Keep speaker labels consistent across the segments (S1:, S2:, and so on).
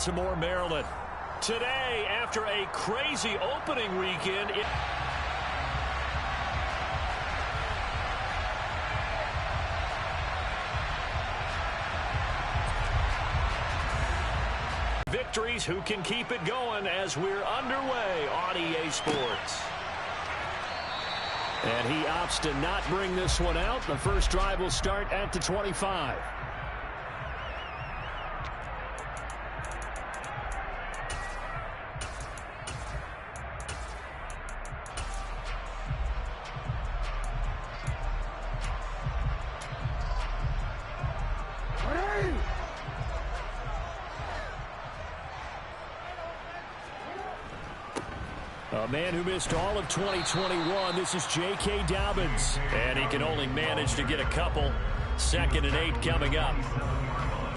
S1: Baltimore, Maryland. Today, after a crazy opening weekend, victories, who can keep it going as we're underway on EA Sports. And he opts to not bring this one out. The first drive will start at the 25. A man who missed all of 2021, this is J.K. Dobbins. And he can only manage to get a couple. 2nd and 8 coming up.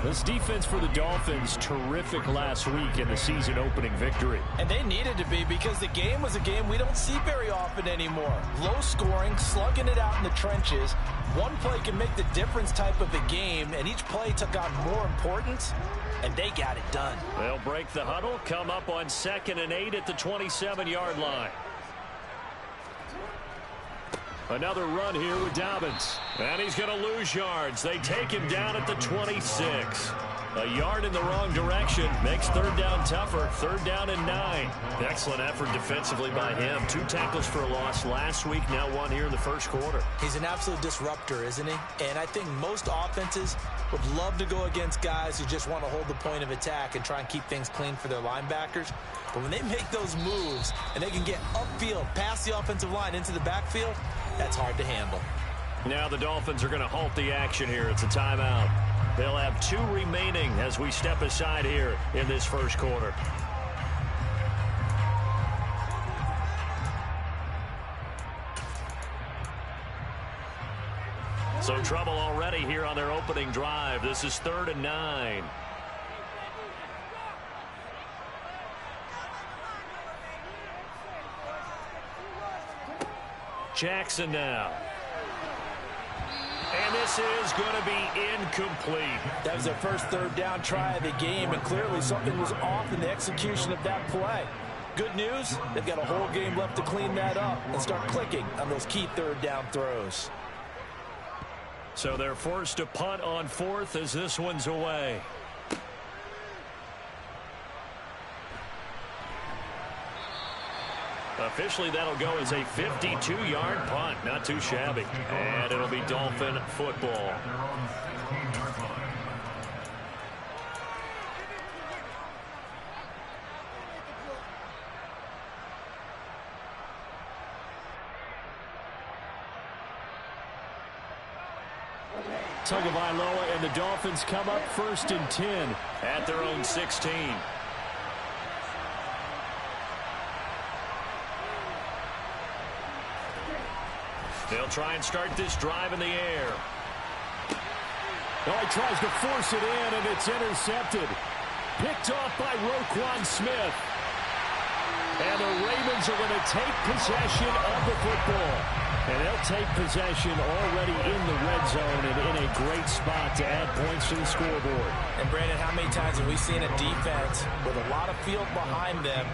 S1: This defense for the Dolphins, terrific last week in the season opening victory.
S2: And they needed to be, because the game was a game we don't see very often anymore. Low scoring, slugging it out in the trenches. One play can make the difference type of a game, and each play took on more importance, and they got it done.
S1: They'll break the huddle, come up on 2nd and 8 at the 27-yard line. Another run here with Dobbins. And he's going to lose yards. They take him down at the 26. A yard in the wrong direction makes 3rd down tougher. 3rd down and 9. Excellent effort defensively by him. 2 tackles for a loss last week, now 1 here in the first quarter.
S2: He's an absolute disruptor, isn't he? And I think most offenses would love to go against guys who just want to hold the point of attack and try and keep things clean for their linebackers. But when they make those moves and they can get upfield, past the offensive line into the backfield, that's hard to handle.
S1: Now the Dolphins are going to halt the action here. It's a timeout. They'll have 2 remaining as we step aside here in this first quarter. So trouble already here on their opening drive. This is 3rd and 9. Jackson now. And this is going to be incomplete.
S2: That was their first 3rd down try of the game, and clearly something was off in the execution of that play. Good news, they've got a whole game left to clean that up and start clicking on those key 3rd down throws.
S1: So they're forced to punt on 4th as this one's away. Officially, that'll go as a 52-yard punt. Not too shabby. And it'll be Dolphin football. Tagovailoa and the Dolphins come up 1st and 10 at their own 16. They'll try and start this drive in the air. Oh, he tries to force it in, and it's intercepted. Picked off by Roquan Smith. And the Ravens are going to take possession of the football. And they'll take possession already in the red zone and in a great spot to add points to the scoreboard.
S2: And, Brandon, how many times have we seen a defense with a lot of field behind them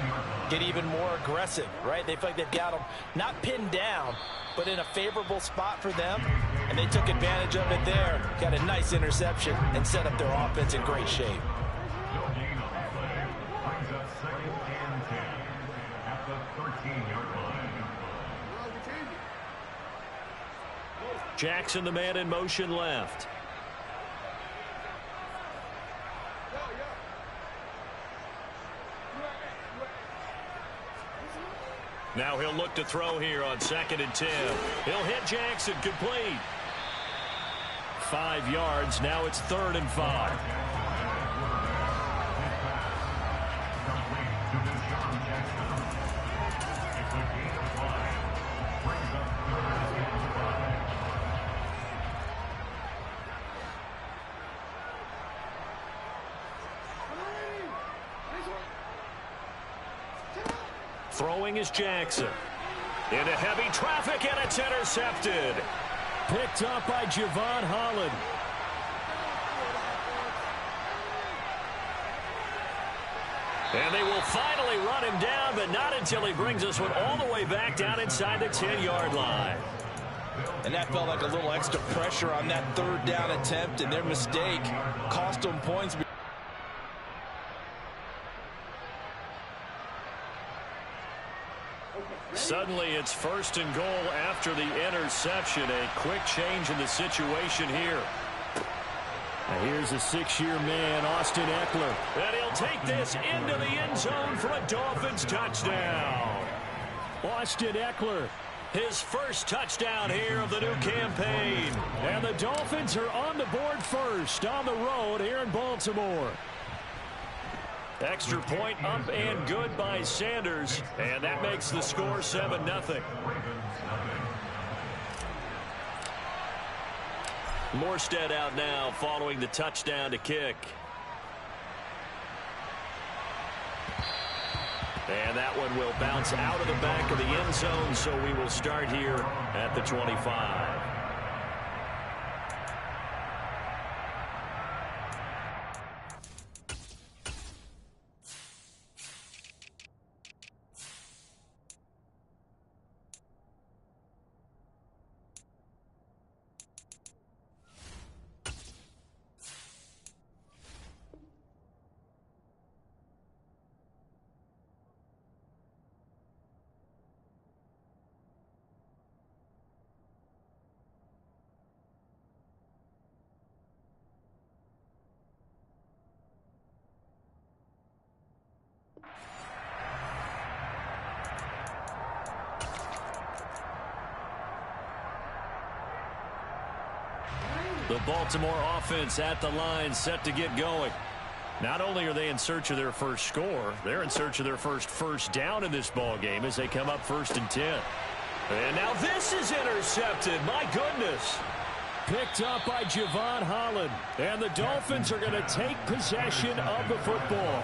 S2: get even more aggressive, right? They feel like they've got them not pinned down, but in a favorable spot for them, and they took advantage of it there. Got a nice interception and set up their offense in great shape.
S1: Jackson, the man in motion left. Now he'll look to throw here on 2nd and 10. He'll hit Jackson, complete. 5 yards, now it's 3rd and 5. Throwing is Jackson. Into heavy traffic, and it's intercepted. Picked up by Javon Holland. And they will finally run him down, but not until he brings this one all the way back down inside the 10-yard line.
S2: And that felt like a little extra pressure on that third down attempt, and their mistake cost them points.
S1: Suddenly it's 1st and goal after the interception. A quick change in the situation here. Now here's a 6-year man, Austin Eckler. And he'll take this into the end zone for a Dolphins touchdown. Austin Eckler, his first touchdown here of the new campaign. And the Dolphins are on the board first on the road here in Baltimore. Extra point up and good by Sanders. And that makes the score 7-0. Morstead out now following the touchdown to kick. And that one will bounce out of the back of the end zone, so we will start here at the 25. The Baltimore offense at the line, set to get going. Not only are they in search of their first score, they're in search of their first down in this ball game as they come up 1st and 10. And now this is intercepted. My goodness. Picked up by Javon Holland. And the Dolphins are going to take possession of the football.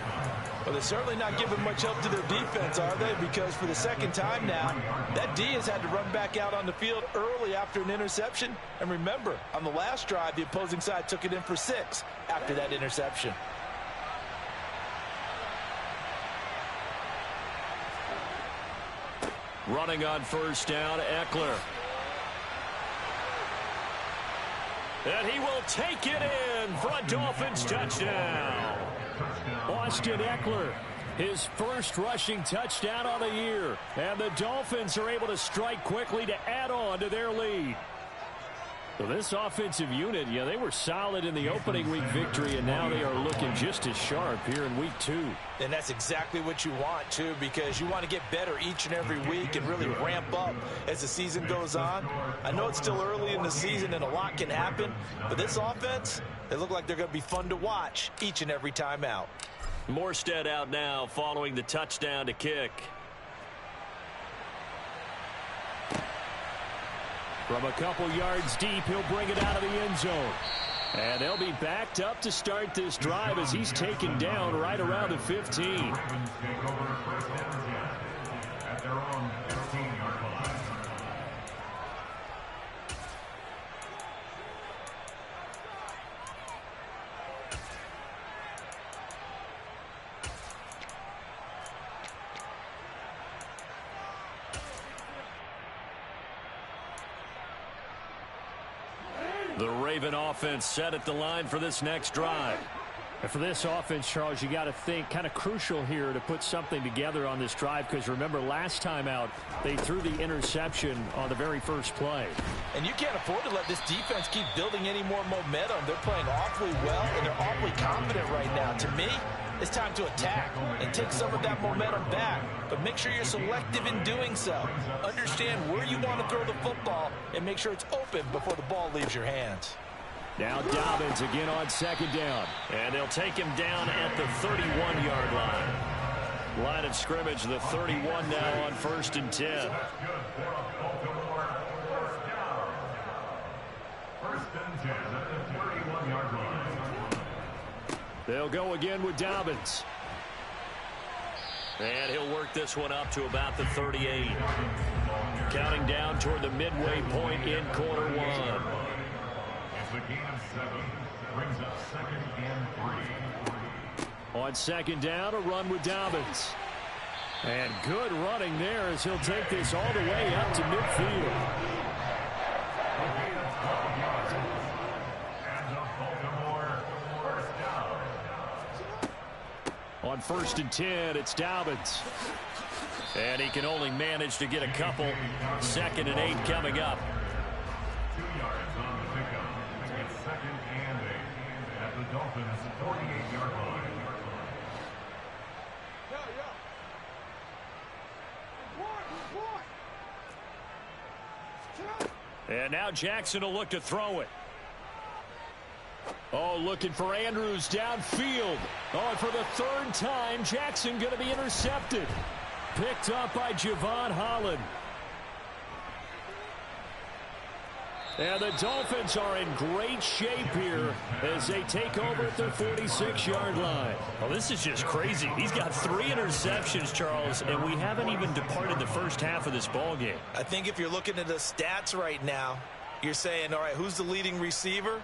S2: Well, they're certainly not giving much help to their defense, are they? Because for the second time now, that D has had to run back out on the field early after an interception. And remember, on the last drive, the opposing side took it in for 6 after that interception.
S1: Running on 1st down, Eckler. And he will take it in for a Dolphins touchdown. Austin Eckler, his first rushing touchdown on the year. And the Dolphins are able to strike quickly to add on to their lead. So this offensive unit, yeah, they were solid in the opening week victory, and now they are looking just as sharp here in week 2.
S2: And that's exactly what you want, too, because you want to get better each and every week and really ramp up as the season goes on. I know it's still early in the season and a lot can happen, but this offense, they look like they're going to be fun to watch each and every time out.
S1: Morstead out now following the touchdown to kick. From a couple yards deep, he'll bring it out of the end zone. And they'll be backed up to start this drive as he's taken down right around the 15. The Raven offense set at the line for this next drive.
S3: And for this offense, Charles, you got to think kind of crucial here to put something together on this drive, because remember last time out they threw the interception on the very first play.
S2: And you can't afford to let this defense keep building any more momentum. They're playing awfully well and they're awfully confident right now. To me, it's time to attack and take some of that momentum back, but make sure you're selective in doing so. Understand where you want to throw the football and make sure it's open before the ball leaves your hands.
S1: Now Dobbins again on 2nd down. And they'll take him down at the 31-yard line. Line of scrimmage, the 31 now on 1st and 10. They'll go again with Dobbins. And he'll work this one up to about the 38. Counting down toward the midway point in quarter one.
S4: As the gain of 7 brings up 2nd and 3.
S3: On second down, a run with Dobbins. And good running there as he'll take this all the way up to midfield. On 1st and 10, it's Dobbins. And he can only manage to get a couple. 2nd and 8 coming up.
S4: 2 yards on the pickup. It's 2nd and 8 at the Dolphins' 48-yard line.
S3: And now Jackson will look to throw it. Oh, looking for Andrews downfield. Oh, and for the 3rd time, Jackson going to be intercepted. Picked up by Javon Holland. And the Dolphins are in great shape here as they take over at their 46-yard line.
S1: Well, this is just crazy. He's got 3 interceptions, Charles, and we haven't even departed the first half of this ball game.
S2: I think if you're looking at the stats right now, you're saying, all right, who's the leading receiver?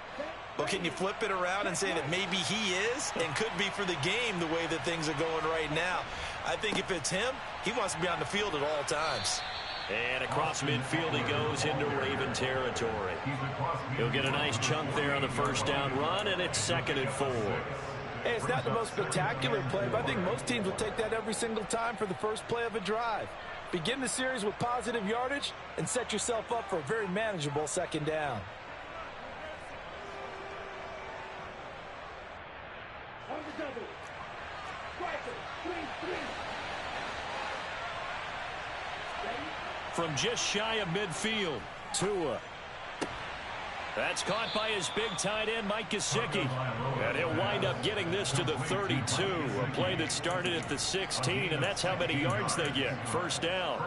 S2: Well, can you flip it around and say that maybe he is and could be for the game the way that things are going right now? I think if it's him, he wants to be on the field at all times.
S1: And across midfield he goes into Raven territory. He'll get a nice chunk there on the 1st down run, and it's 2nd and 4.
S2: Hey, it's not the most spectacular play, but I think most teams will take that every single time for the first play of a drive. Begin the series with positive yardage and set yourself up for a very manageable 2nd down.
S1: From just shy of midfield, Tua. That's caught by his big tight end, Mike Gesicki. And he'll wind up getting this to the 32. A play that started at the 16, and that's how many yards they get. 1st down.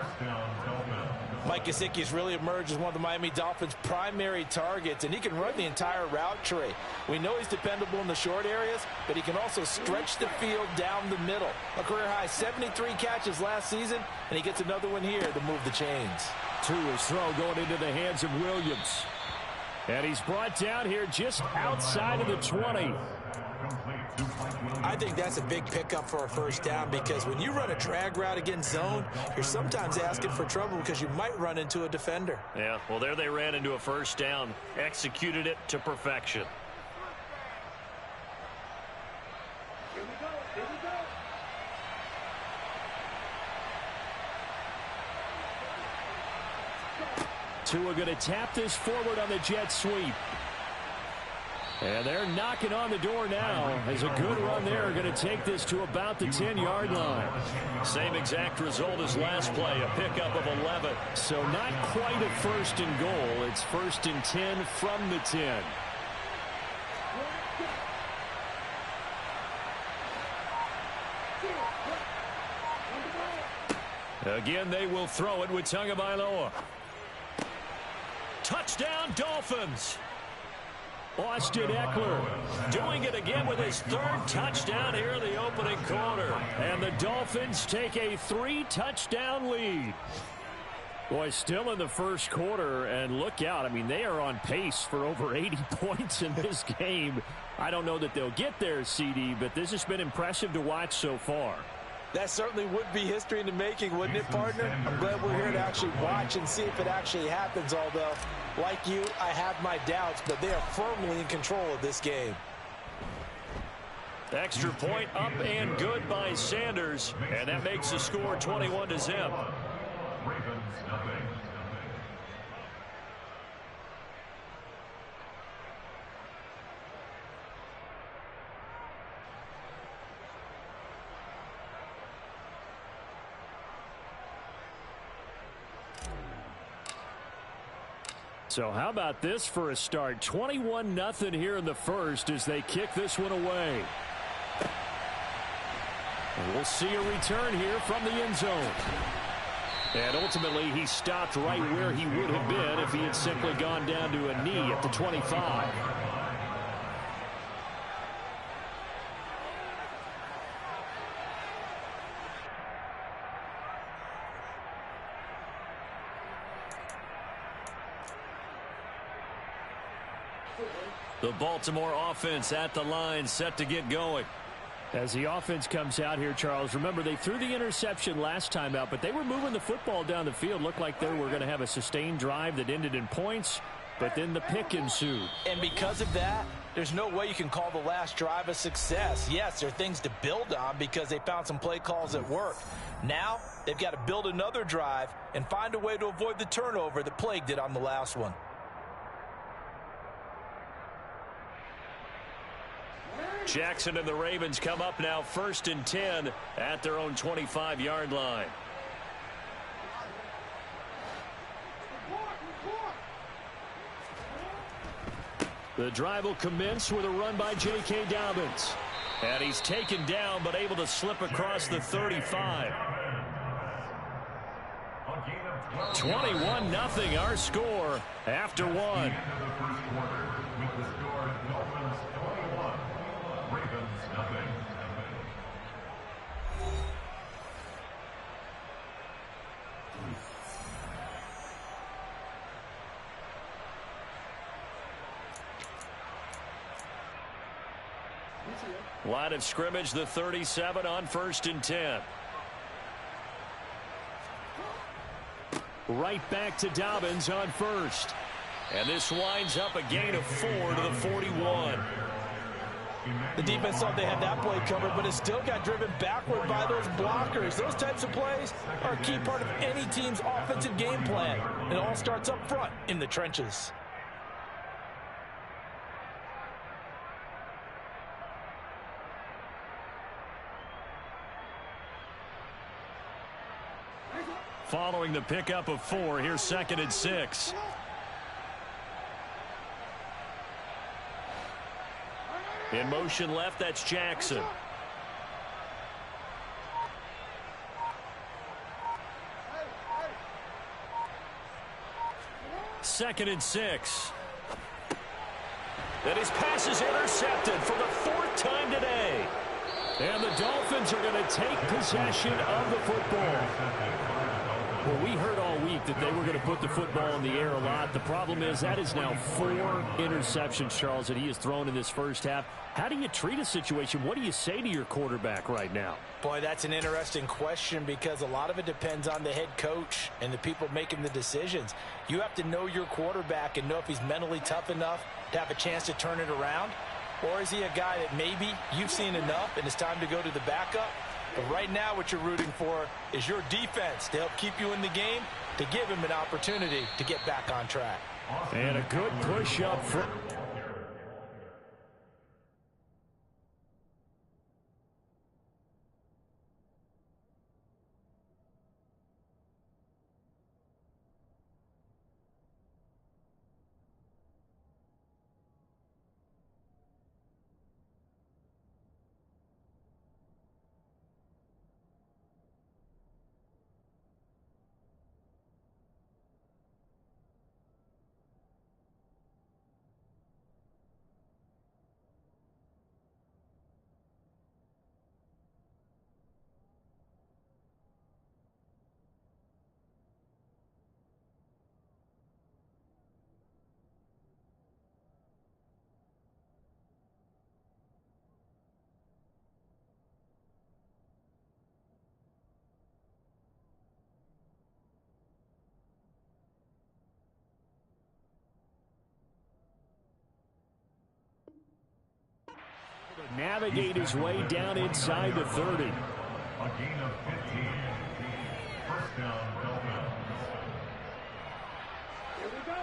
S2: Mike Gesicki has really emerged as one of the Miami Dolphins' primary targets, and he can run the entire route tree. We know he's dependable in the short areas, but he can also stretch the field down the middle. A career-high 73 catches last season, and he gets another one here to move the chains.
S3: Tua's throw going into the hands of Williams. And he's brought down here just outside of the 20.
S2: I think that's a big pickup for a 1st down because when you run a drag route against zone, you're sometimes asking for trouble because you might run into a defender.
S1: Yeah, well, there they ran into a 1st down, executed it to perfection.
S3: Tua going to tap this forward on the jet sweep. And they're knocking on the door now as a good run there. Going to take this to about the 10-yard line.
S1: Same exact result as last play, a pickup of 11.
S3: So not quite a 1st and goal. It's 1st and 10 from the 10. Again, they will throw it with Tagovailoa.
S1: Touchdown, Dolphins.
S3: Austin Eckler
S1: doing it again with his 3rd touchdown here in the opening quarter.
S3: And the Dolphins take a 3-touchdown lead. Boy, still in the 1st quarter, and look out. I mean, they are on pace for over 80 points in this game. I don't know that they'll get there, CD, but this has been impressive to watch so far.
S2: That certainly would be history in the making, wouldn't it, partner? I'm glad we're here to actually watch and see if it actually happens, although, like you, I have my doubts, but they are firmly in control of this game.
S1: Extra point up and good by Sanders, and that makes the score 21-0.
S4: Ravens nothing.
S3: So how about this for a start? 21-0 here in the 1st as they kick this one away. And we'll see a return here from the end zone. And ultimately, he stopped right where he would have been if he had simply gone down to a knee at the 25.
S1: The Baltimore offense at the line, set to get going.
S3: As the offense comes out here, Charles, remember they threw the interception last time out, but they were moving the football down the field. Looked like they were going to have a sustained drive that ended in points, but then the pick ensued.
S2: And because of that, there's no way you can call the last drive a success. Yes, there are things to build on because they found some play calls that worked. Now, they've got to build another drive and find a way to avoid the turnover that plagued it on the last one.
S1: Jackson and the Ravens come up now 1st and 10 at their own 25-yard line.
S3: The drive will commence with a run by J.K. Dobbins.
S1: And he's taken down but able to slip across the 35. 21-0 our score after one. Line of scrimmage, the 37 on 1st and 10.
S3: Right back to Dobbins on 1st.
S1: And this winds up a gain of 4 to the 41.
S2: The defense thought they had that play covered, but it still got driven backward by those blockers. Those types of plays are a key part of any team's offensive game plan. It all starts up front in the trenches.
S1: Following the pickup of 4, here's 2nd and 6. In motion left, that's Jackson. Second and 6. And his pass is intercepted for the 4th time today.
S3: And the Dolphins are going to take possession of the football. Well, we heard all week that they were going to put the football in the air a lot. The problem is that is now 4 interceptions, Charles, that he has thrown in this first half. How do you treat a situation? What do you say to your quarterback right now?
S2: Boy, that's an interesting question because a lot of it depends on the head coach and the people making the decisions. You have to know your quarterback and know if he's mentally tough enough to have a chance to turn it around. Or is he a guy that maybe you've seen enough and it's time to go to the backup? But right now what you're rooting for is your defense to help keep you in the game, to give him an opportunity to get back on track.
S3: And a good push up front. Navigate his way down inside the 30.
S4: A gain of 15. First down, Dolphins. Here we go.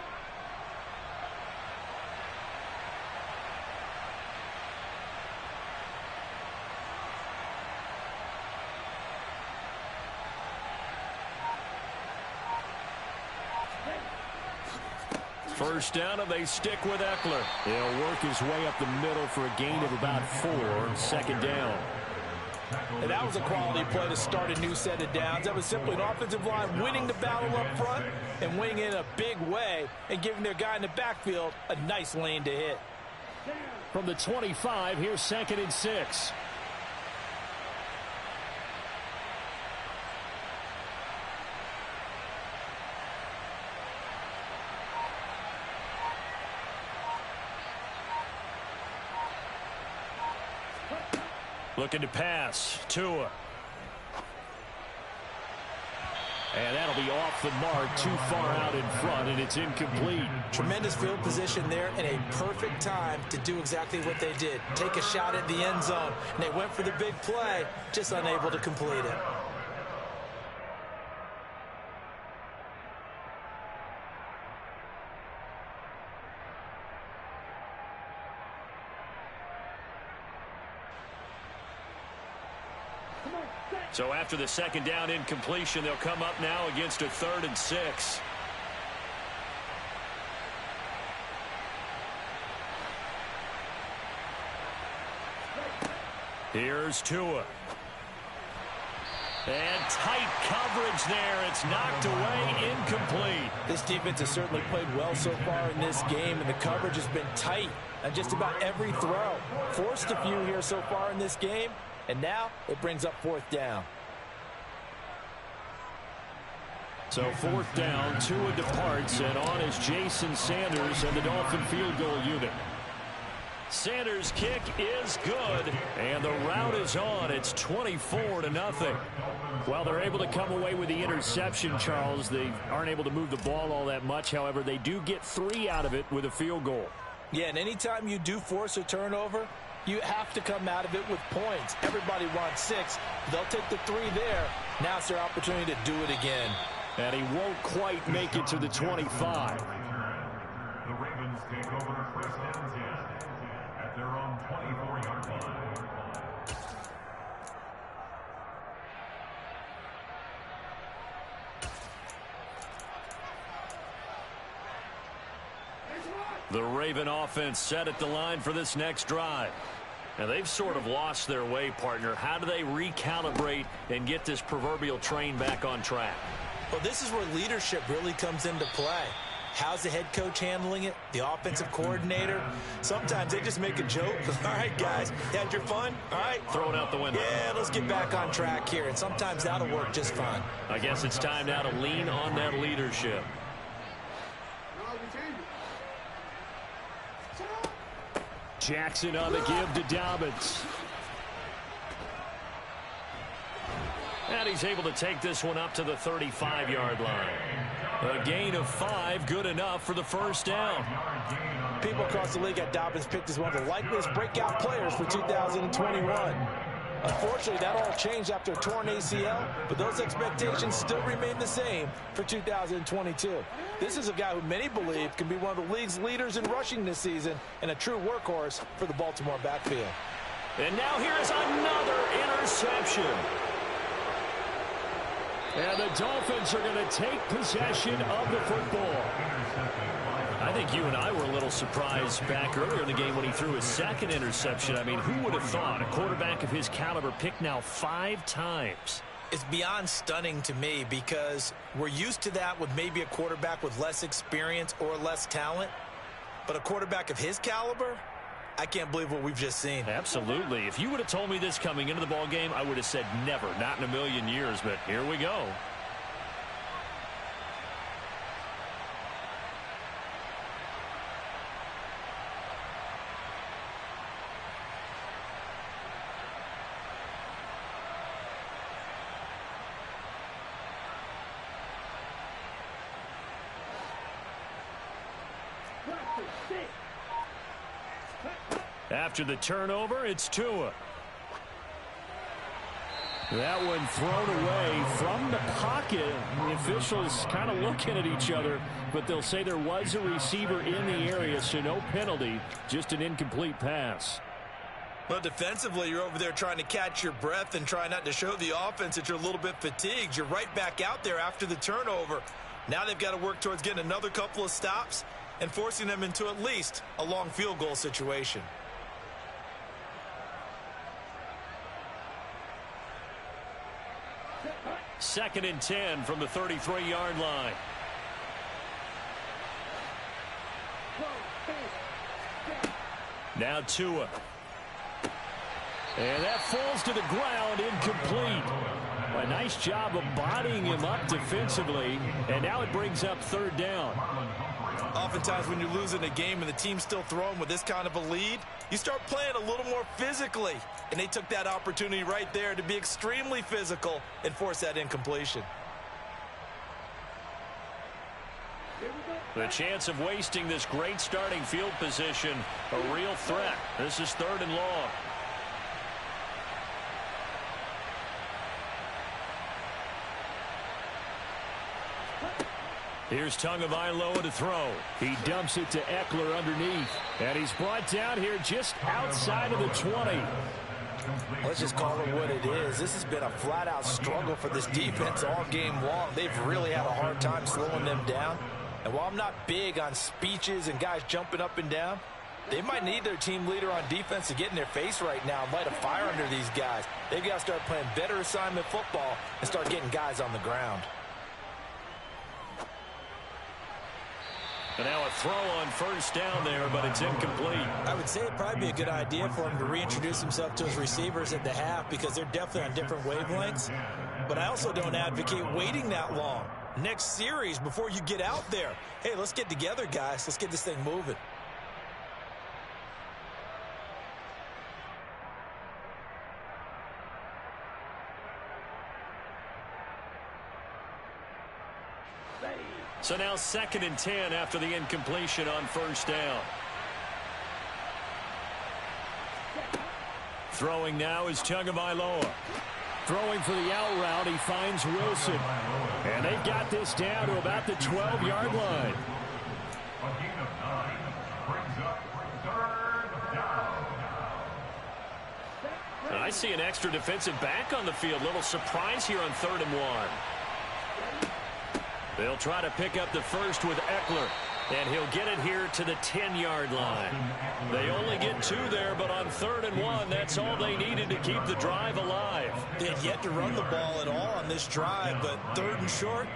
S1: First down, and they stick with Eckler.
S3: He'll work his way up the middle for a gain of about 4. 2nd down.
S2: And that was a quality play to start a new set of downs. That was simply an offensive line winning the battle up front and winning in a big way and giving their guy in the backfield a nice lane to hit.
S3: From the 25, here's 2nd and 6. Looking to pass. Tua. And that'll be off the mark, too far out in front, and it's incomplete.
S2: Tremendous field position there and a perfect time to do exactly what they did. Take a shot at the end zone. And they went for the big play, just unable to complete it.
S3: So after the second down incompletion, they'll come up now against a 3rd and 6. Here's Tua. And tight coverage there. It's knocked away, incomplete.
S2: This defense has certainly played well so far in this game, and the coverage has been tight on just about every throw. Forced a few here so far in this game. And now it brings up 4th down.
S3: So 4th down, Tua departs, and on is Jason Sanders and the Dolphin field goal unit. Sanders' kick is good, and the route is on. It's 24-0. While they're able to come away with the interception, Charles, they aren't able to move the ball all that much. However, they do get 3 out of it with a field goal.
S2: Yeah, and anytime you do force a turnover, you have to come out of it with points. Everybody wants 6. They'll take the 3 there. Now it's their opportunity to do it again.
S3: And he won't quite make it to the 25.
S4: The Ravens take over 1st and 10 at their own 24-yard line.
S3: The Raven offense set at the line for this next drive. Now, they've sort of lost their way, partner. How do they recalibrate and get this proverbial train back on track?
S2: Well, this is where leadership really comes into play. How's the head coach handling it? The offensive coordinator? Sometimes they just make a joke. All right, guys, you had your fun? All right.
S3: Throw it out the window.
S2: Yeah, let's get back on track here. And sometimes that'll work just fine.
S3: I guess it's time now to lean on that leadership. Jackson on the give to Dobbins. And he's able to take this one up to the 35-yard line. A gain of 5, good enough for the 1st down.
S2: People across the league had Dobbins picked as one of the likeliest breakout players for 2021. Unfortunately, that all changed after a torn ACL, but those expectations still remain the same for 2022. This is a guy who many believe can be one of the league's leaders in rushing this season and a true workhorse for the Baltimore backfield.
S3: And now here's another interception. And the Dolphins are going to take possession of the football. I think you and I were a little surprised back earlier in the game when he threw his 2nd interception. I mean, who would have thought a quarterback of his caliber picked now 5 times?
S2: It's beyond stunning to me because we're used to that with maybe a quarterback with less experience or less talent. But a quarterback of his caliber, I can't believe what we've just seen.
S3: Absolutely. If you would have told me this coming into the ball game, I would have said never, not in a million years. But here we go. After the turnover, it's Tua. That one thrown away from the pocket. The officials kind of looking at each other, but they'll say there was a receiver in the area, so no penalty, just an incomplete pass.
S2: Well, defensively, you're over there trying to catch your breath and try not to show the offense that you're a little bit fatigued. You're right back out there after the turnover. Now they've got to work towards getting another couple of stops and forcing them into at least a long field goal situation.
S3: Second and 10 from the 33-yard line. Now Tua. And that falls to the ground, incomplete. A nice job of bodying him up defensively, and now it brings up 3rd down.
S2: Oftentimes when you're losing a game and the team's still throwing with this kind of a lead, you start playing a little more physically. And they took that opportunity right there to be extremely physical and force that incompletion.
S1: The chance of wasting this great starting field position, a real threat. This is 3rd and long. Here's Tagovailoa to throw.
S3: He dumps it to Eckler underneath. And he's brought down here just outside of the 20.
S2: Let's just call it what it is. This has been a flat-out struggle for this defense all game long. They've really had a hard time slowing them down. And while I'm not big on speeches and guys jumping up and down, they might need their team leader on defense to get in their face right now and light a fire under these guys. They've got to start playing better assignment football and start getting guys on the ground.
S1: And now a throw on 1st down there, but it's incomplete.
S2: I would say it'd probably be a good idea for him to reintroduce himself to his receivers at the half because they're definitely on different wavelengths. But I also don't advocate waiting that long. Next series before you get out there. Hey, let's get together, guys. Let's get this thing moving.
S1: So now 2nd and 10 after the incompletion on 1st down. Throwing now is Tagovailoa. Throwing for the out route, he finds Wilson. And they've got this down to about the 12-yard line.
S4: A gain of 9 brings up 3rd down.
S1: I see an extra defensive back on the field. Little surprise here on 3rd and 1. They'll try to pick up the first with Eckler, and he'll get it here to the 10-yard line. They only get 2 there, but on 3rd and 1, that's all they needed to keep the drive alive.
S2: They had yet to run the ball at all on this drive, but 3rd and short,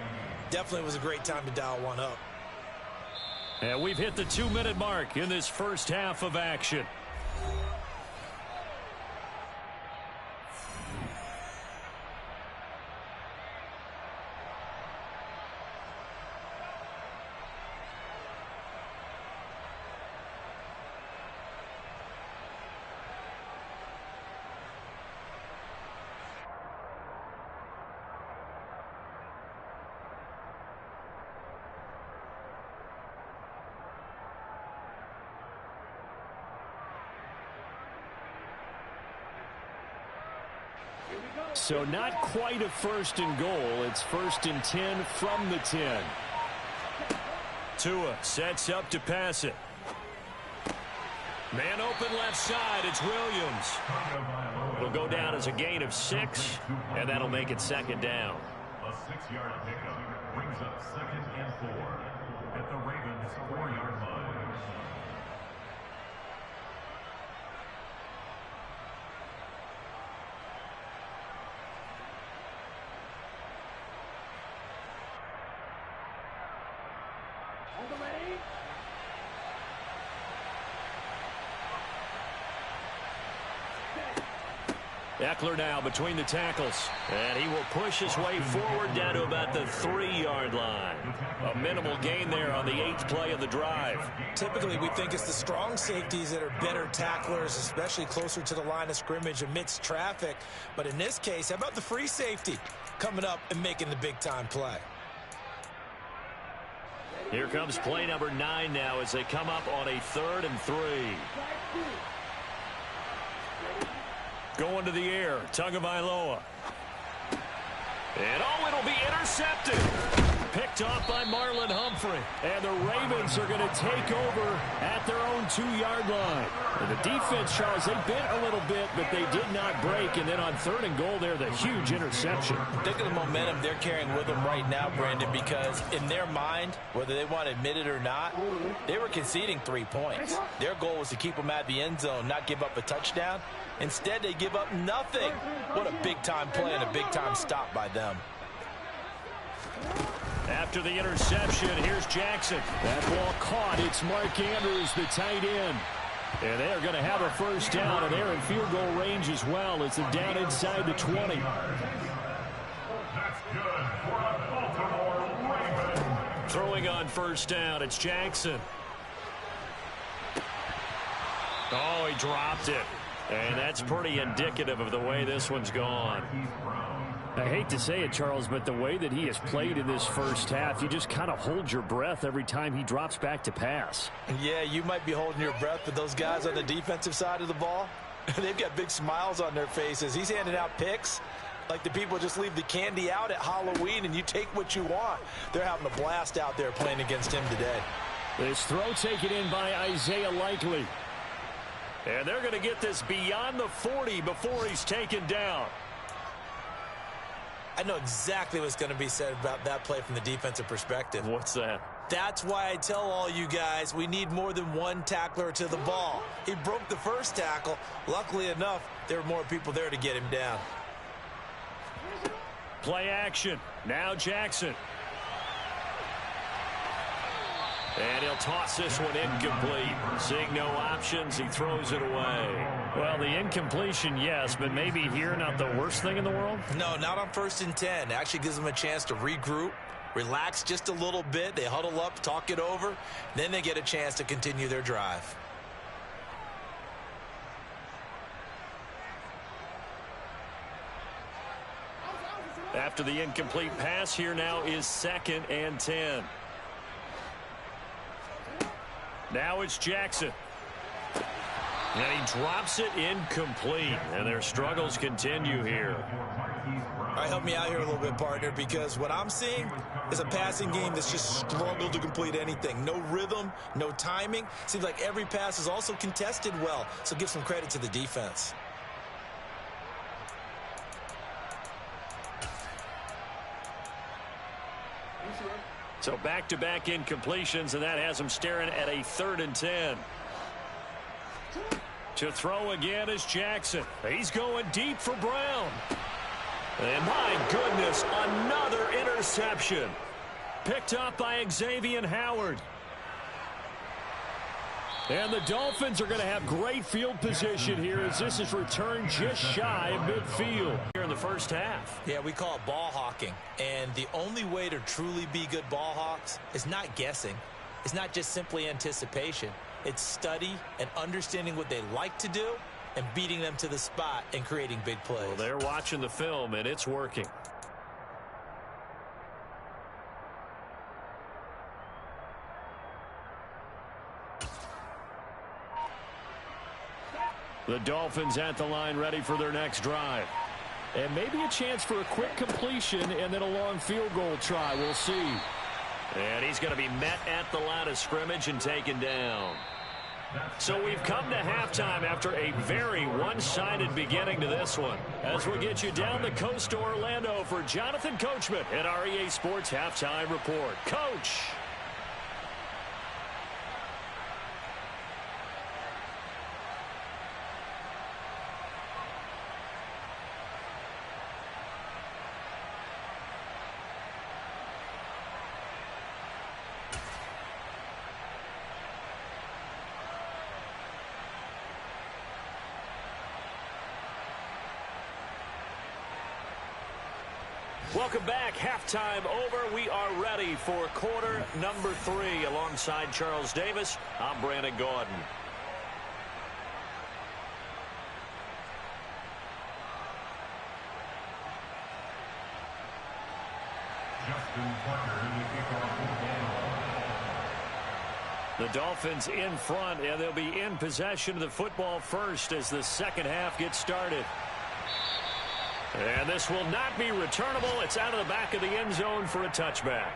S2: definitely was a great time to dial one up.
S1: And we've hit the 2-minute mark in this first half of action.
S3: So not quite a 1st and goal. It's 1st and 10 from the 10.
S1: Tua sets up to pass it. Man open left side. It's Williams. It'll go down as a gain of 6, and that'll make it 2nd down.
S4: A 6-yard pickup brings up 2nd and 4 at the Ravens' 4-yard line.
S1: Eckler now between the tackles, and he will push his way forward down to about the 3-yard line. A minimal gain there on the 8th play of the drive.
S2: Typically, we think it's the strong safeties that are better tacklers, especially closer to the line of scrimmage amidst traffic. But in this case, how about the free safety coming up and making the big-time play?
S1: Here comes play number 9 now as they come up on a 3rd and 3. Going to the air, Tagovailoa. And it'll be intercepted. Picked off by Marlon Humphrey. And the Ravens are going to take over at their own 2-yard line. And the defense, Charles, they bit a little bit, but they did not break. And then on 3rd and goal there, the huge interception.
S2: Think of the momentum they're carrying with them right now, Brandon, because in their mind, whether they want to admit it or not, they were conceding 3 points. Their goal was to keep them at the end zone, not give up a touchdown. Instead, they give up nothing. What a big-time play and a big-time stop by them.
S1: After the interception, here's Jackson.
S3: That ball caught. It's Mark Andrews, the tight end. And they're going to have a 1st down, and they're in field goal range as well. It's down inside the 20.
S4: That's good for the Baltimore Ravens.
S1: Throwing on first down, it's Jackson. Oh, he dropped it. And that's pretty indicative of the way this one's gone.
S3: I hate to say it, Charles, but the way that he has played in this first half, you just kind of hold your breath every time he drops back to pass.
S2: Yeah, you might be holding your breath, but those guys on the defensive side of the ball, they've got big smiles on their faces. He's handing out picks like the people just leave the candy out at Halloween and you take what you want. They're having a blast out there playing against him today.
S3: This throw taken in by Isaiah Likely.
S1: And they're going to get this beyond the 40 before he's taken down.
S2: I know exactly what's going to be said about that play from the defensive perspective.
S1: What's that?
S2: That's why I tell all you guys we need more than one tackler to the ball. He broke the first tackle. Luckily enough, there were more people there to get him down.
S1: Play action. Now Jackson. And he'll toss this one incomplete. Seeing no options, he throws it away.
S3: Well, the incompletion, yes, but maybe here not the worst thing in the world?
S2: No, not on 1st and 10. It actually gives them a chance to regroup, relax just a little bit. They huddle up, talk it over. Then they get a chance to continue their drive.
S1: After the incomplete pass, here now is 2nd and 10. Now it's Jackson. And he drops it incomplete. And their struggles continue here.
S2: All right, help me out here a little bit, partner, because what I'm seeing is a passing game that's just struggled to complete anything. No rhythm, no timing. Seems like every pass is also contested well, so give some credit to the defense.
S1: So back-to-back incompletions, and that has him staring at a 3rd and 10. To throw again is Jackson. He's going deep for Brown. And my goodness, another interception. Picked up by Xavier Howard. And the Dolphins are going to have great field position here as this is returned just shy of midfield here in the first half.
S2: Yeah, we call it ball hawking. And the only way to truly be good ball hawks is not guessing. It's not just simply anticipation. It's study and understanding what they like to do and beating them to the spot and creating big plays.
S1: Well, they're watching the film, and it's working. The Dolphins at the line ready for their next drive.
S3: And maybe a chance for a quick completion and then a long field goal try. We'll see.
S1: And he's going to be met at the line of scrimmage and taken down. So we've come to halftime after a very one-sided beginning to this one. As we get you down the coast to Orlando for Jonathan Coachman at our EA Sports Halftime Report. Coach. Welcome back. Halftime over. We are ready for quarter number 3. Alongside Charles Davis, I'm Brandon Gordon. The Dolphins in front, and they'll be in possession of the football first as the second half gets started. And this will not be returnable. It's out of the back of the end zone for a touchback.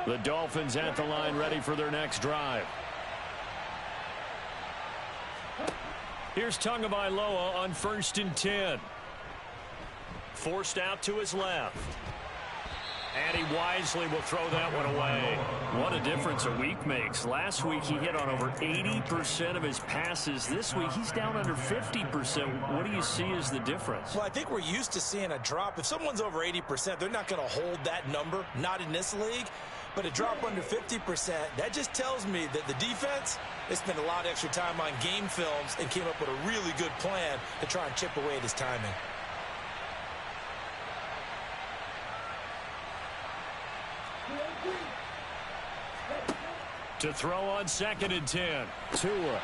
S1: The Dolphins at the line ready for their next drive. Here's Tagovailoa on 1st and 10. Forced out to his left. And he wisely will throw that one away.
S3: What a difference a week makes. Last week he hit on over 80% of his passes. This week he's down under 50%. What do you see as the difference?
S2: Well, I think we're used to seeing a drop. If someone's over 80%, they're not going to hold that number, not in this league. But a drop under 50%, that just tells me that the defense, they spent a lot of extra time on game films and came up with a really good plan to try and chip away at his timing.
S1: To throw on 2nd and 10. Tua.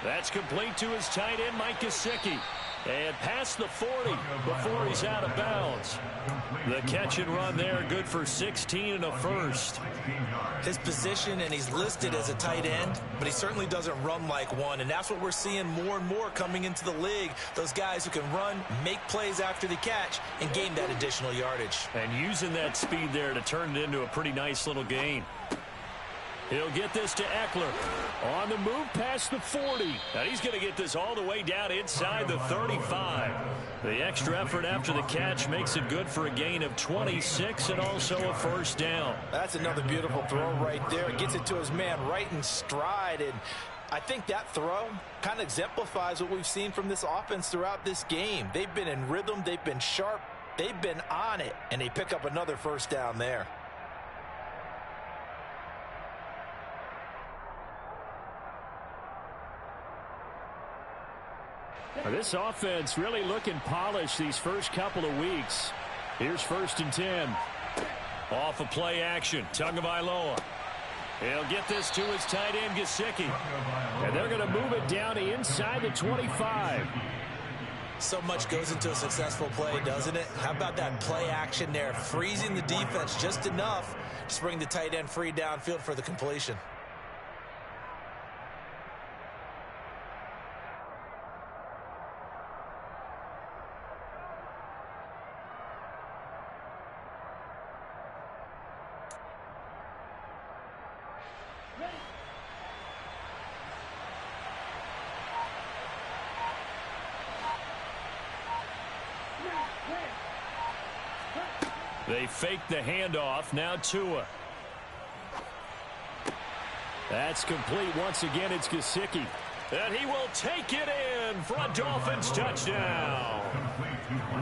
S1: That's complete to his tight end, Mike Gesicki. And past the 40 before he's out of bounds. The catch and run there, good for 16 and a first.
S2: His position, and he's listed as a tight end, but he certainly doesn't run like one, and that's what we're seeing more and more coming into the league. Those guys who can run, make plays after the catch, and gain that additional yardage.
S1: And using that speed there to turn it into a pretty nice little gain. He'll get this to Eckler. On the move past the 40. And he's going to get this all the way down inside the 35. The extra effort after the catch makes it good for a gain of 26 and also a first down.
S2: That's another beautiful throw right there. It gets it to his man right in stride. And I think that throw kind of exemplifies what we've seen from this offense throughout this game. They've been in rhythm. They've been sharp. They've been on it. And they pick up another first down there.
S3: This offense really looking polished these first couple of weeks. Here's 1st and 10.
S1: Off of play action, Tagovailoa. He'll get this to his tight end, Gesicki.
S3: And they're going to move it down to inside the 25.
S2: So much goes into a successful play, doesn't it? How about that play action there? Freezing the defense just enough to bring the tight end free downfield for the completion.
S1: They fake the handoff. Now Tua.
S3: That's complete. Once again, it's Gesicki.
S1: And he will take it in for a Dolphins touchdown.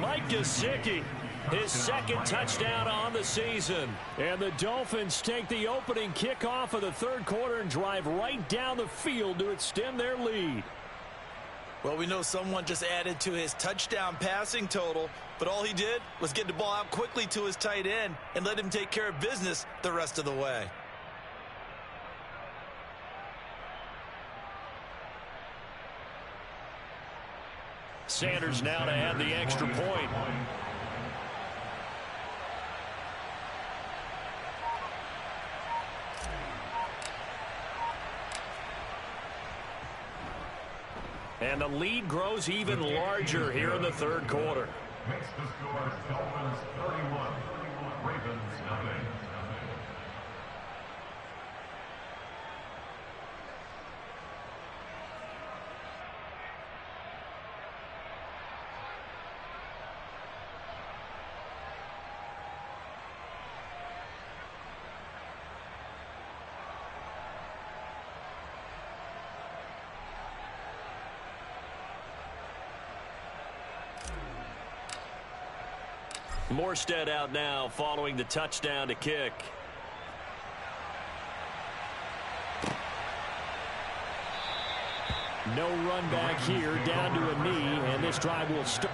S1: Mike Gesicki, his 2nd touchdown on the season.
S3: And the Dolphins take the opening kickoff of the 3rd quarter and drive right down the field to extend their lead.
S2: Well, we know someone just added to his touchdown passing total, but all he did was get the ball out quickly to his tight end and let him take care of business the rest of the way.
S1: Sanders now to add the extra point. And the lead grows even larger here in the 3rd quarter.
S4: Makes the score Dolphins 31, Ravens nothing.
S1: Morstead out now following the touchdown to kick.
S3: No run back here, down to a knee, and this drive will start.